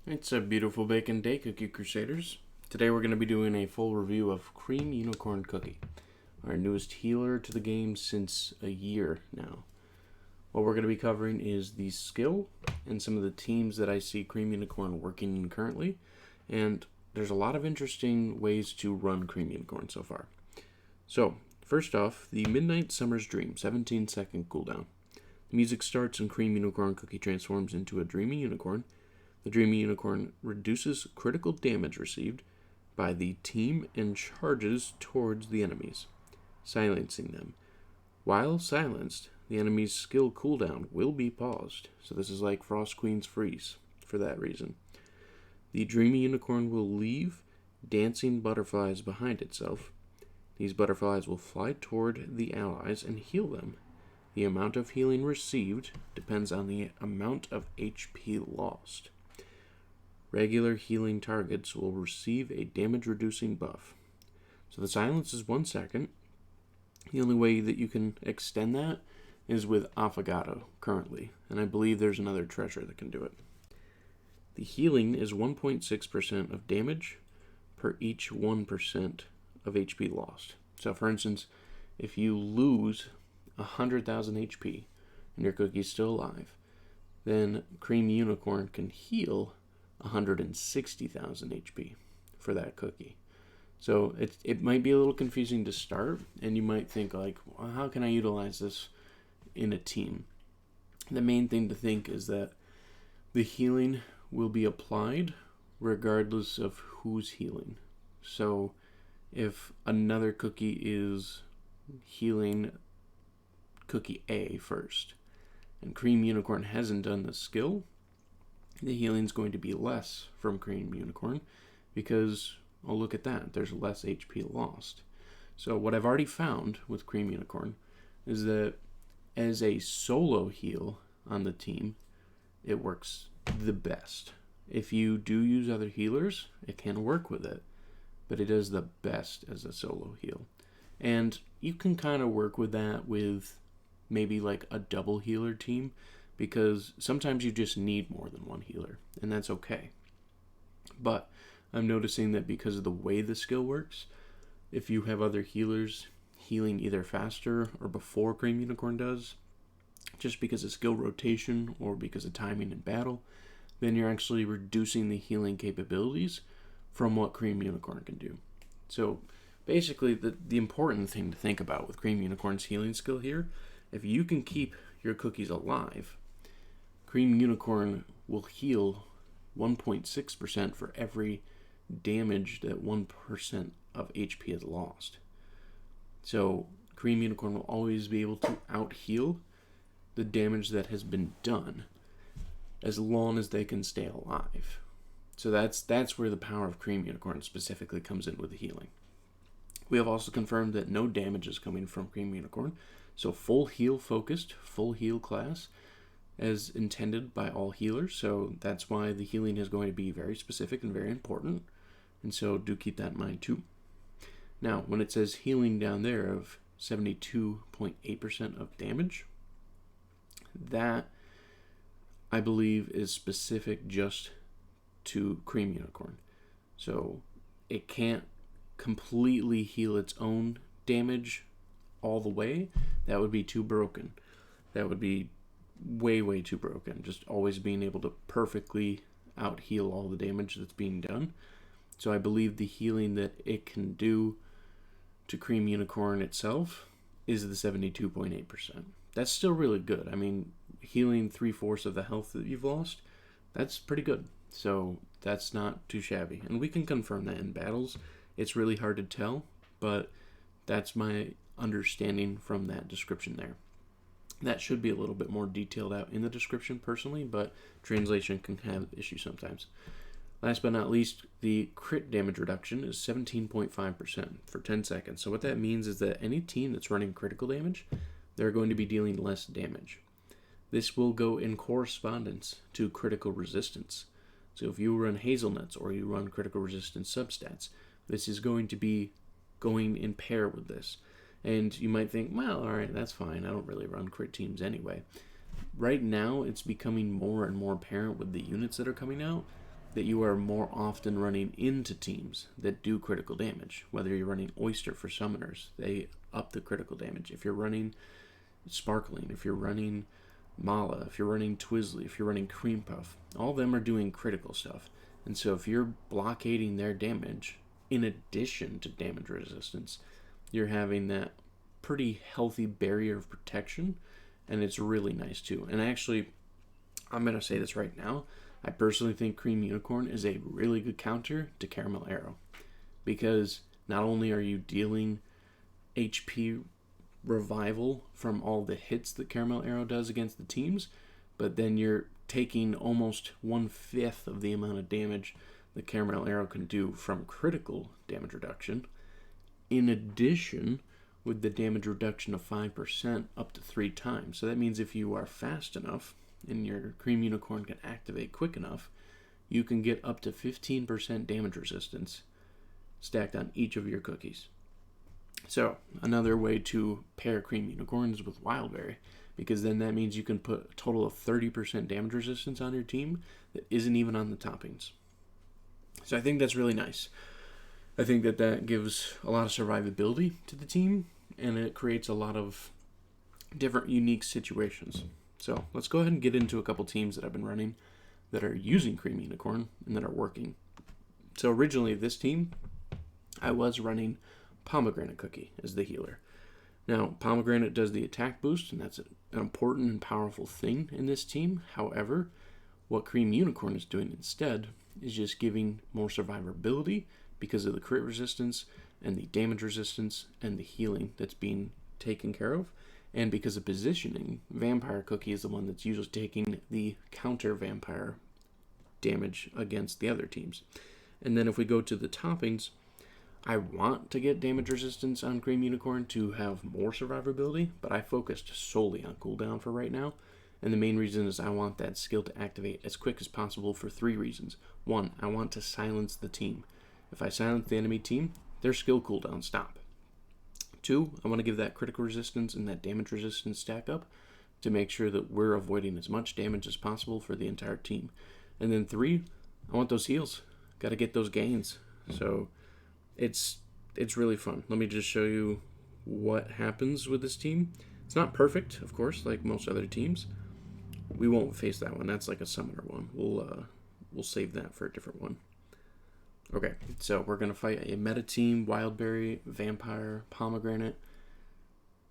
It's a beautiful bacon day, Cookie Crusaders. Today we're going to be doing a full review of Cream Unicorn Cookie, our newest healer to the game since a year now. What we're going to be covering is the skill and some of the teams that I see Cream Unicorn working in currently, and there's a lot of interesting ways to run Cream Unicorn so far. So, first off, the Midnight Summer's Dream, 17-second cooldown. The music starts and Cream Unicorn Cookie transforms into a dreamy unicorn. The Dreamy Unicorn reduces critical damage received by the team and charges towards the enemies, silencing them. While silenced, the enemy's skill cooldown will be paused, so this is like Frost Queen's Freeze for that reason. The Dreamy Unicorn will leave dancing butterflies behind itself. These butterflies will fly toward the allies and heal them. The amount of healing received depends on the amount of HP lost. Regular healing targets will receive a damage-reducing buff. So the silence is 1 second. The only way that you can extend that is with Affogato currently, and I believe there's another treasure that can do it. The healing is 1.6% of damage per each 1% of HP lost. So for instance, if you lose 100,000 HP and your cookie's still alive, then Cream Unicorn can heal 160,000 HP for that cookie. So it might be a little confusing to start, and you might think like, well, how can I utilize this in a team? The main thing to think is that the healing will be applied regardless of who's healing. So if another cookie is healing cookie A first, and Cream Unicorn hasn't done the skill, the healing is going to be less from Cream Unicorn because, oh, look at that, there's less HP lost. So what I've already found with Cream Unicorn is that as a solo heal on the team, it works the best. If you do use other healers, it can work with it, but it does the best as a solo heal. And you can kind of work with that with maybe like a double healer team, because sometimes you just need more than one healer, and that's okay. But I'm noticing that because of the way the skill works, if you have other healers healing either faster or before Cream Unicorn does, just because of skill rotation or because of timing in battle, then you're actually reducing the healing capabilities from what Cream Unicorn can do. So basically, the important thing to think about with Cream Unicorn's healing skill here, if you can keep your cookies alive, Cream Unicorn will heal 1.6% for every damage that 1% of HP is lost. So Cream Unicorn will always be able to out-heal the damage that has been done as long as they can stay alive. So that's where the power of Cream Unicorn specifically comes in with the healing. We have also confirmed that no damage is coming from Cream Unicorn, so full heal focused, full heal class, as intended by all healers, so that's why the healing is going to be very specific and very important, and so do keep that in mind too. Now, when it says healing down there of 72.8% of damage, that I believe is specific just to Cream Unicorn. So it can't completely heal its own damage all the way. That would be too broken. That would be way too broken, just always being able to perfectly out heal all the damage that's being done. So I believe the healing that it can do to Cream Unicorn itself is the 72.8%. That's still really good. I mean, healing 3/4 of the health that you've lost, that's pretty good. So that's not too shabby, and we can confirm that in battles. It's really hard to tell, but that's my understanding from that description there. That should be a little bit more detailed out in the description personally, but translation can have issues sometimes. Last but not least, the crit damage reduction is 17.5% for 10 seconds. So what that means is that any team that's running critical damage, they're going to be dealing less damage. This will go in correspondence to critical resistance. So if you run hazelnuts or you run critical resistance substats, this is going to be going in pair with this. And you might think, well, all right, that's fine. I don't really run crit teams anyway. Right now, it's becoming more and more apparent with the units that are coming out that you are more often running into teams that do critical damage. Whether you're running Oyster for summoners, they up the critical damage. If you're running Sparkling, if you're running Mala, if you're running Twizzly, if you're running Cream Puff, all of them are doing critical stuff. And so if you're blockading their damage, in addition to damage resistance, you're having that pretty healthy barrier of protection, and it's really nice too. And actually, I'm going to say this right now, I personally think Cream Unicorn is a really good counter to Caramel Arrow, because not only are you dealing HP revival from all the hits that Caramel Arrow does against the teams, but then you're taking almost 1/5 of the amount of damage that Caramel Arrow can do from critical damage reduction, in addition with the damage reduction of 5% up to 3 times. So that means if you are fast enough and your Cream Unicorn can activate quick enough, you can get up to 15% damage resistance stacked on each of your cookies. So another way to pair Cream Unicorns with Wildberry, because then that means you can put a total of 30% damage resistance on your team that isn't even on the toppings. So I think that's really nice. I think that gives a lot of survivability to the team, and it creates a lot of different unique situations. So let's go ahead and get into a couple teams that I've been running that are using Cream Unicorn and that are working. So originally this team, I was running Pomegranate Cookie as the healer. Now, Pomegranate does the attack boost, and that's an important and powerful thing in this team. However, what Cream Unicorn is doing instead is just giving more survivability because of the crit resistance and the damage resistance and the healing that's being taken care of. And because of positioning, Vampire Cookie is the one that's usually taking the counter vampire damage against the other teams. And then if we go to the toppings, I want to get damage resistance on Cream Unicorn to have more survivability, but I focused solely on cooldown for right now. And the main reason is I want that skill to activate as quick as possible for 3 reasons. 1, I want to silence the team. If I silence the enemy team, their skill cooldowns stop. 2, I want to give that critical resistance and that damage resistance stack up to make sure that we're avoiding as much damage as possible for the entire team. And then 3, I want those heals. Got to get those gains. So it's really fun. Let me just show you what happens with this team. It's not perfect, of course, like most other teams. We won't face that one. That's like a summoner one. We'll save that for a different one. Okay, so we're going to fight a meta team, Wildberry, Vampire, Pomegranate,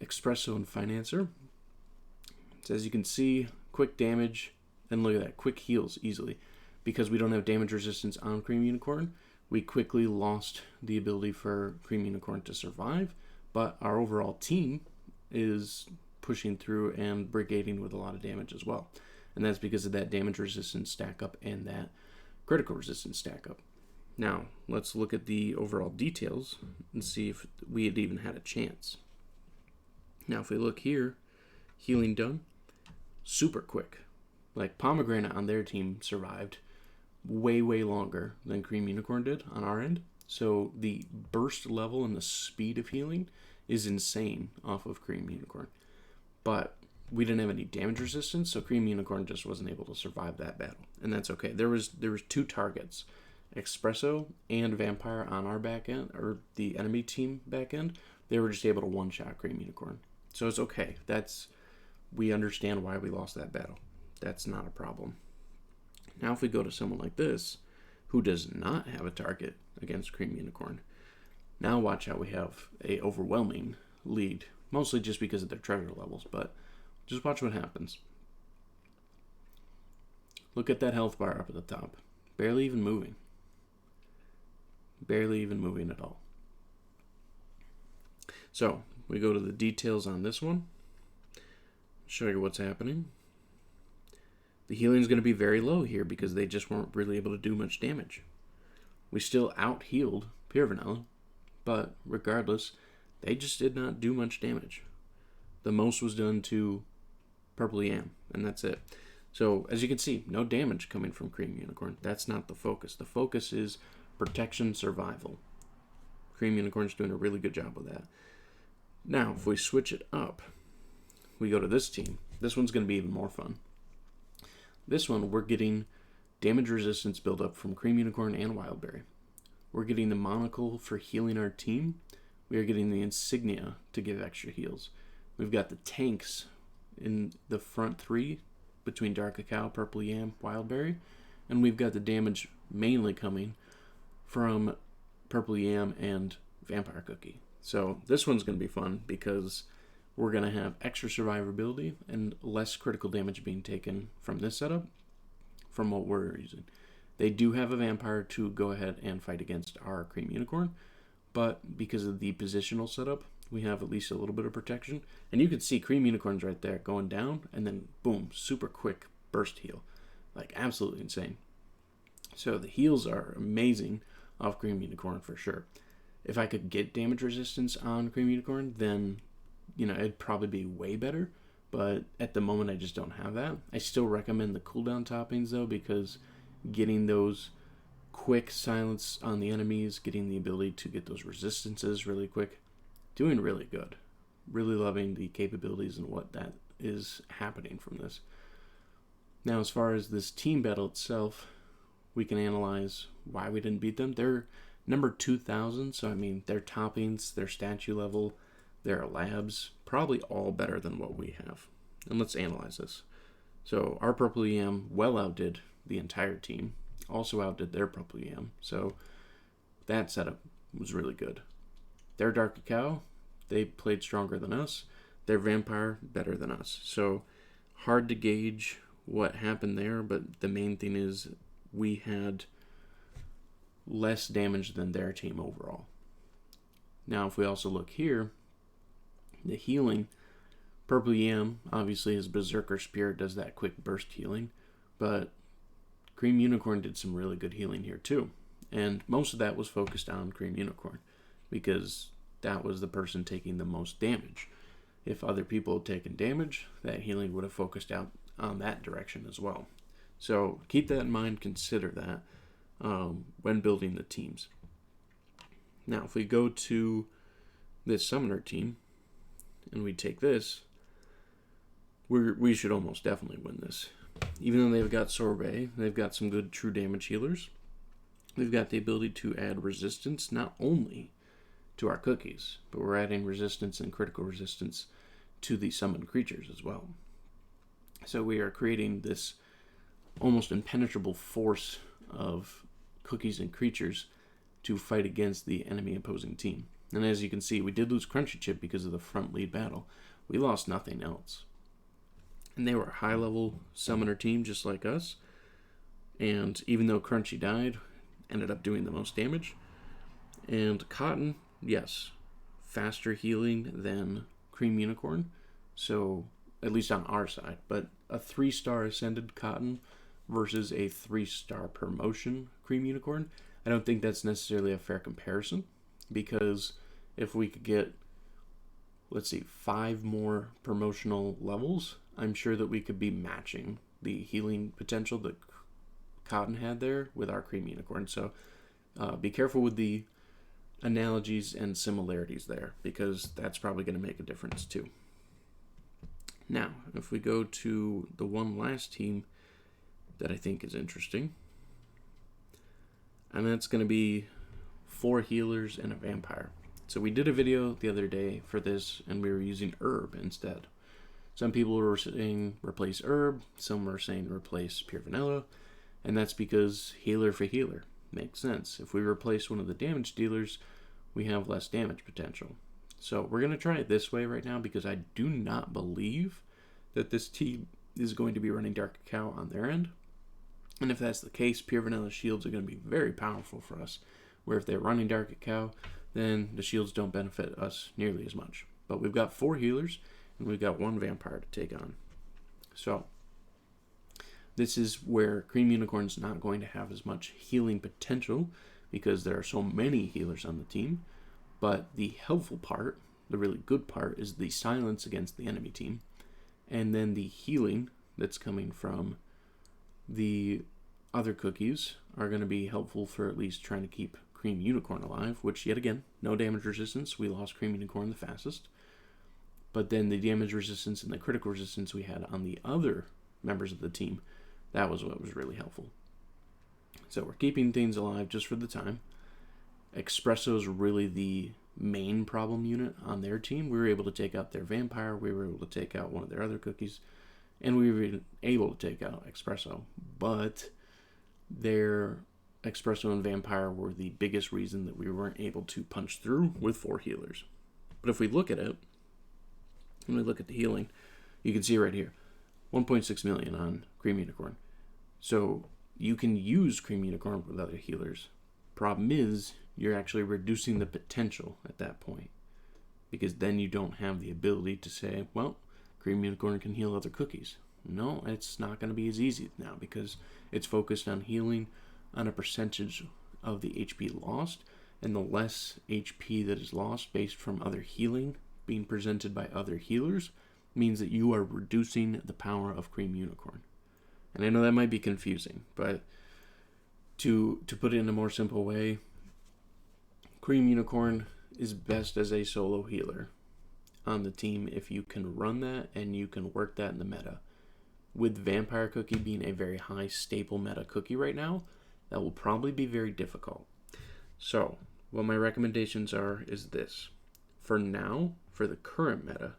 Espresso, and Financer. So as you can see, quick damage, and look at that, quick heals easily. Because we don't have damage resistance on Cream Unicorn, we quickly lost the ability for Cream Unicorn to survive, but our overall team is pushing through and brigading with a lot of damage as well. And that's because of that damage resistance stack up and that critical resistance stack up. Now, let's look at the overall details and see if we had even had a chance. Now, if we look here, healing done, super quick. Like Pomegranate on their team survived way longer than Cream Unicorn did on our end. So the burst level and the speed of healing is insane off of Cream Unicorn. But we didn't have any damage resistance, so Cream Unicorn just wasn't able to survive that battle. And that's okay. There was 2 targets, Espresso and Vampire on our back end, or the enemy team back end. They were just able to one-shot Cream Unicorn. So it's okay. We understand why we lost that battle. That's not a problem. Now if we go to someone like this, who does not have a target against Cream Unicorn, now watch how we have a overwhelming lead, mostly just because of their treasure levels, but just watch what happens. Look at that health bar up at the top. Barely even moving. Barely even moving at all. So, we go to the details on this one. Show you what's happening. The healing is going to be very low here because they just weren't really able to do much damage. We still out-healed Pure Vanilla, but regardless, they just did not do much damage. The most was done to Purple Yam, and that's it. So, as you can see, no damage coming from Cream Unicorn. That's not the focus. The focus is protection, survival. Cream Unicorn's doing a really good job with that. Now, if we switch it up, we go to this team. This one's going to be even more fun. This one, we're getting damage resistance buildup from Cream Unicorn and Wildberry. We're getting the monocle for healing our team. We are getting the insignia to give extra heals. We've got the tanks in the front three between Dark Cacao, Purple Yam, Wildberry. And we've got the damage mainly coming from Purple Yam and Vampire Cookie. So this one's going to be fun because we're going to have extra survivability and less critical damage being taken from this setup from what we're using. They do have a vampire to go ahead and fight against our Cream Unicorn, but because of the positional setup, we have at least a little bit of protection. And you can see Cream Unicorns right there going down, and then boom, super quick burst heal. Like absolutely insane. So the heals are amazing off Cream Unicorn for sure. If I could get damage resistance on Cream Unicorn, then, it'd probably be way better. But at the moment, I just don't have that. I still recommend the cooldown toppings, though, because getting those quick silence on the enemies, getting the ability to get those resistances really quick, doing really good. Really loving the capabilities and what that is happening from this. Now, as far as this team battle itself, we can analyze why we didn't beat them. They're number 2,000, so their toppings, their statue level, their labs, probably all better than what we have. And let's analyze this. So our Purple Yam well outdid the entire team, also outdid their Purple Yam, so that setup was really good. Their Dark Cacao, they played stronger than us. Their Vampire, better than us. So hard to gauge what happened there, but the main thing is we had less damage than their team overall. Now, if we also look here, the healing, Purple Yam, obviously his Berserker Spear does that quick burst healing, but Cream Unicorn did some really good healing here too. And most of that was focused on Cream Unicorn because that was the person taking the most damage. If other people had taken damage, that healing would have focused out on that direction as well. So keep that in mind, consider that when building the teams. Now, if we go to this Summoner team, and we take this, we should almost definitely win this. Even though they've got Sorbet, they've got some good true damage healers. We've got the ability to add resistance not only to our cookies, but we're adding resistance and critical resistance to the summoned creatures as well. So we are creating this almost impenetrable force of cookies and creatures to fight against the enemy opposing team. And as you can see, we did lose Crunchy Chip because of the front lead battle. We lost nothing else. And they were a high-level summoner team just like us. And even though Crunchy died, ended up doing the most damage. And Cotton, yes, faster healing than Cream Unicorn. So, at least on our side. But a 3-star Ascended Cotton versus a 3-star promotion Cream Unicorn, I don't think that's necessarily a fair comparison. Because if we could get, 5 more promotional levels, I'm sure that we could be matching the healing potential that Cotton had there with our Cream Unicorn. So be careful with the analogies and similarities there, because that's probably going to make a difference too. Now, if we go to the one last team that I think is interesting, and that's going to be 4 healers and a vampire. So we did a video the other day for this, and we were using herb instead. Some people were saying replace herb, some were saying replace pure vanilla, and that's because healer for healer makes sense. If we replace one of the damage dealers, we have less damage potential. So we're going to try it this way right now, because I do not believe that this team is going to be running Dark Cacao on their end. And if that's the case, pure vanilla shields are going to be very powerful for us, where if they're running Dark Cacao, then the shields don't benefit us nearly as much. But we've got 4 healers, and we've got 1 vampire to take on. So this is where Cream Unicorn's not going to have as much healing potential, because there are so many healers on the team. But the helpful part, the really good part, is the silence against the enemy team. And then the healing that's coming from the other cookies are going to be helpful for at least trying to keep Cream Unicorn alive, which, yet again, no damage resistance. We lost Cream Unicorn the fastest. But then the damage resistance and the critical resistance we had on the other members of the team, that was what was really helpful. So we're keeping things alive just for the time. Espresso is really the main problem unit on their team. We were able to take out their vampire. We were able to take out one of their other cookies. And we were able to take out Espresso. But their Espresso and vampire were the biggest reason that we weren't able to punch through with 4 healers. But if we look at it, when we look at the healing, you can see right here, 1.6 million on Cream Unicorn. So you can use Cream Unicorn with other healers. Problem is, you're actually reducing the potential at that point, because then you don't have the ability to say, well, Cream Unicorn can heal other cookies. No, it's not going to be as easy now, because it's focused on healing on a percentage of the HP lost, and the less HP that is lost based from other healing being presented by other healers means that you are reducing the power of Cream Unicorn. And I know that might be confusing, but to put it in a more simple way, Cream Unicorn is best as a solo healer on the team if you can run that and you can work that in the meta. With Vampire Cookie being a very high staple meta cookie right now, that will probably be very difficult. So, what my recommendations are is this. For now, for the current meta,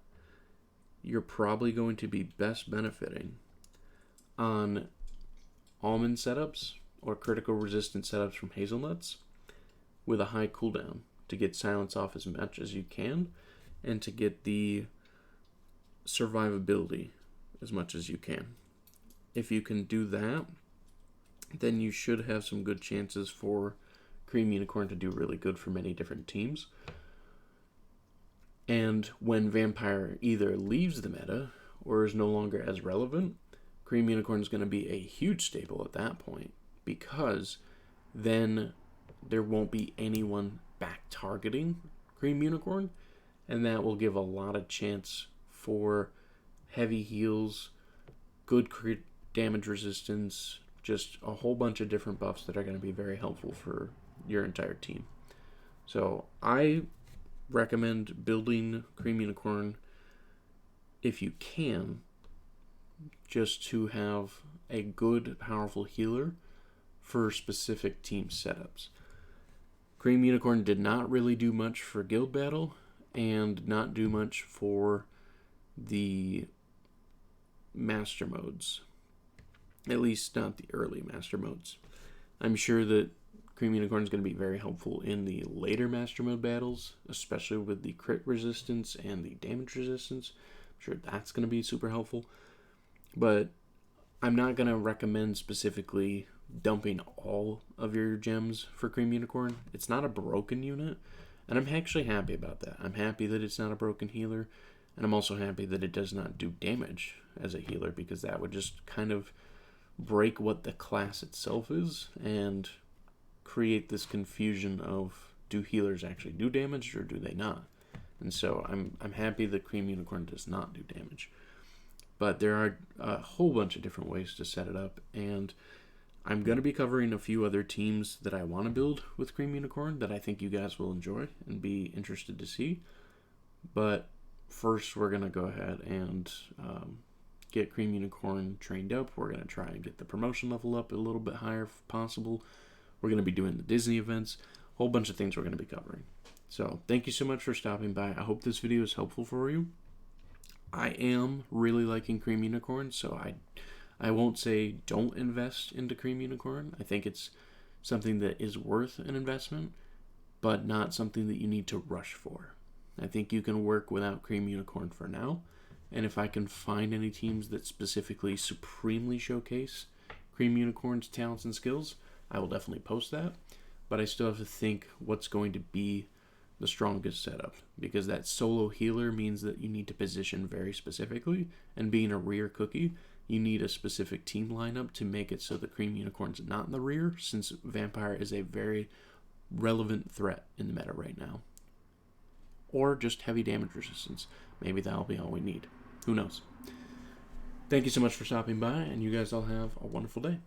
you're probably going to be best benefiting on almond setups or critical resistance setups from hazelnuts with a high cooldown to get silence off as much as you can and to get the survivability as much as you can. If you can do that, then you should have some good chances for Cream Unicorn to do really good for many different teams. And when Vampire either leaves the meta or is no longer as relevant, Cream Unicorn is going to be a huge staple at that point, because then there won't be anyone back targeting Cream Unicorn, and that will give a lot of chance for heavy heals, good crit damage resistance, just a whole bunch of different buffs that are going to be very helpful for your entire team. So I recommend building Cream Unicorn if you can, just to have a good, powerful healer for specific team setups. Cream Unicorn did not really do much for Guild Battle and not do much for the Master Modes. At least not the early Master Modes. I'm sure that Cream Unicorn is going to be very helpful in the later Master Mode battles, especially with the crit resistance and the damage resistance. I'm sure that's going to be super helpful. But I'm not going to recommend specifically dumping all of your gems for Cream Unicorn. It's not a broken unit, and I'm actually happy about that. I'm happy that it's not a broken healer, and I'm also happy that it does not do damage as a healer, because that would just kind of break what the class itself is and create this confusion of, do healers actually do damage or do they not? And so I'm happy that Cream Unicorn does not do damage. But there are a whole bunch of different ways to set it up, and I'm going to be covering a few other teams that I want to build with Cream Unicorn that I think you guys will enjoy and be interested to see. But first, we're going to go ahead and get Cream Unicorn trained up. We're going to try and get the promotion level up a little bit higher if possible. We're going to be doing the Disney events, a whole bunch of things we're going to be covering. So thank you so much for stopping by. I hope this video is helpful for you. I am really liking Cream Unicorn, so I won't say don't invest into Cream Unicorn. I think it's something that is worth an investment, but not something that you need to rush for. I think you can work without Cream Unicorn for now, and if I can find any teams that specifically supremely showcase Cream Unicorn's talents and skills, I will definitely post that, but I still have to think what's going to be the strongest setup, because that solo healer means that you need to position very specifically, and being a rear cookie, you need a specific team lineup to make it so that Cream Unicorn's not in the rear, since Vampire is a very relevant threat in the meta right now. Or just heavy damage resistance. Maybe that'll be all we need. Who knows? Thank you so much for stopping by, and you guys all have a wonderful day.